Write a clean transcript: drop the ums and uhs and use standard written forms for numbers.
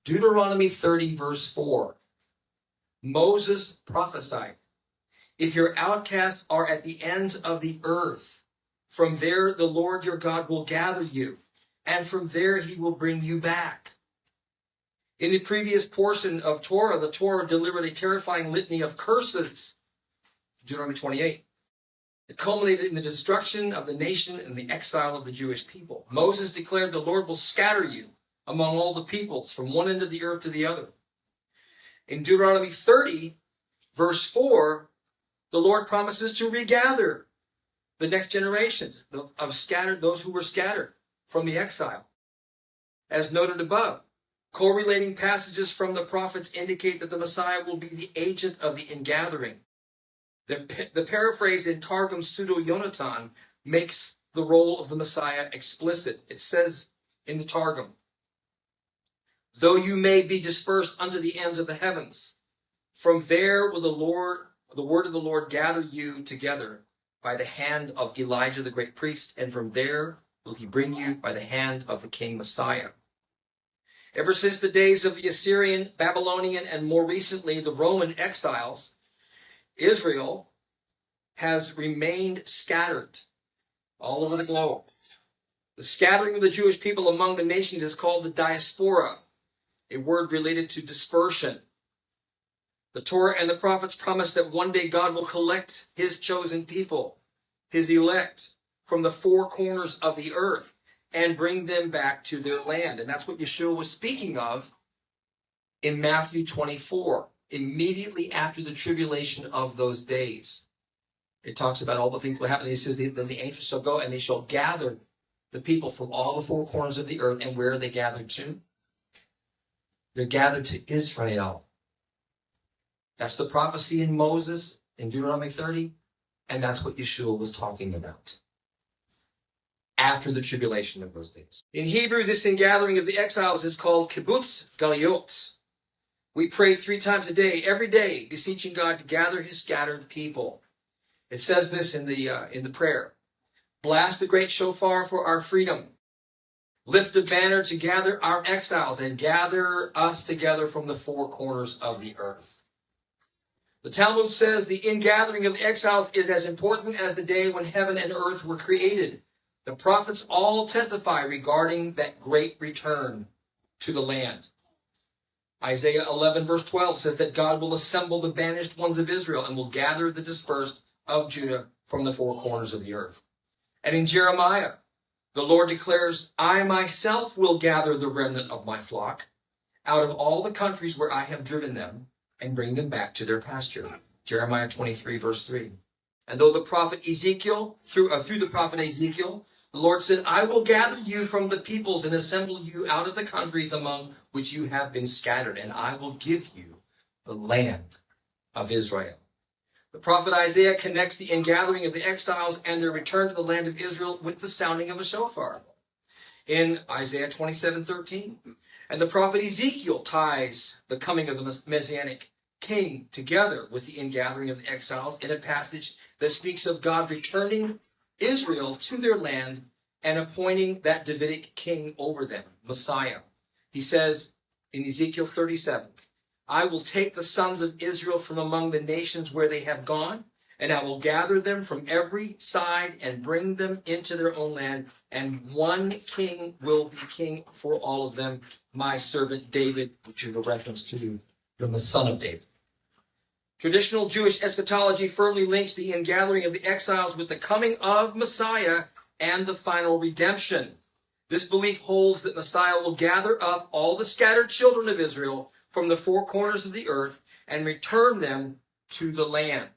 Deuteronomy 30, verse 4. Moses prophesied, "If your outcasts are at the ends of the earth, from there the Lord your God will gather you, and from there he will bring you back." In the previous portion of Torah, the Torah delivered a terrifying litany of curses. Deuteronomy 28. It culminated in the destruction of the nation and the exile of the Jewish people. Moses declared, "The Lord will scatter you among all the peoples, from one end of the earth to the other." In Deuteronomy 30, verse 4, the Lord promises to regather the next generations of those who were scattered from the exile. As noted above, correlating passages from the prophets indicate that the Messiah will be the agent of the ingathering. The paraphrase in Targum Pseudo-Yonatan makes the role of the Messiah explicit. It says in the Targum, "Though you may be dispersed unto the ends of the heavens, from there will the word of the Lord gather you together by the hand of Elijah the great priest, and from there will he bring you by the hand of the King Messiah." Ever since the days of the Assyrian, Babylonian, and more recently the Roman exiles, Israel has remained scattered all over the globe. The scattering of the Jewish people among the nations is called the diaspora, a word related to dispersion. The Torah and the prophets promise that one day God will collect his chosen people, his elect, from the four corners of the earth and bring them back to their land. And that's what Yeshua was speaking of in Matthew 24, immediately after the tribulation of those days. It talks about all the things that will happen. He says, "Then the angels shall go and they shall gather the people from all the four corners of the earth." And where are they gathered to? They're gathered to Israel. That's the prophecy in Moses in Deuteronomy 30. And that's what Yeshua was talking about after the tribulation of those days. In Hebrew, this ingathering of the exiles is called kibbutz galiot. We pray 3 times a day, every day, beseeching God to gather his scattered people. It says this in the prayer: "Blast the great shofar for our freedom. Lift a banner to gather our exiles and gather us together from the four corners of the earth." The Talmud says the ingathering of the exiles is as important as the day when heaven and earth were created. The prophets all testify regarding that great return to the land. Isaiah 11 verse 12 says that God will assemble the banished ones of Israel and will gather the dispersed of Judah from the four corners of the earth. And in Jeremiah, the Lord declares, "I myself will gather the remnant of my flock out of all the countries where I have driven them and bring them back to their pasture." Jeremiah 23 verse 3. And though the prophet Ezekiel, through the prophet Ezekiel, the Lord said, "I will gather you from the peoples and assemble you out of the countries among which you have been scattered, and I will give you the land of Israel." The prophet Isaiah connects the ingathering of the exiles and their return to the land of Israel with the sounding of a shofar in Isaiah 27:13. And the prophet Ezekiel ties the coming of the Messianic king together with the ingathering of the exiles in a passage that speaks of God returning Israel to their land and appointing that Davidic king over them, Messiah. He says in Ezekiel 37, "I will take the sons of Israel from among the nations where they have gone, and I will gather them from every side and bring them into their own land, and one king will be king for all of them, my servant David," which is a reference to the son of David. Traditional Jewish eschatology firmly links the ingathering of the exiles with the coming of Messiah and the final redemption. This belief holds that Messiah will gather up all the scattered children of Israel from the four corners of the earth and return them to the land.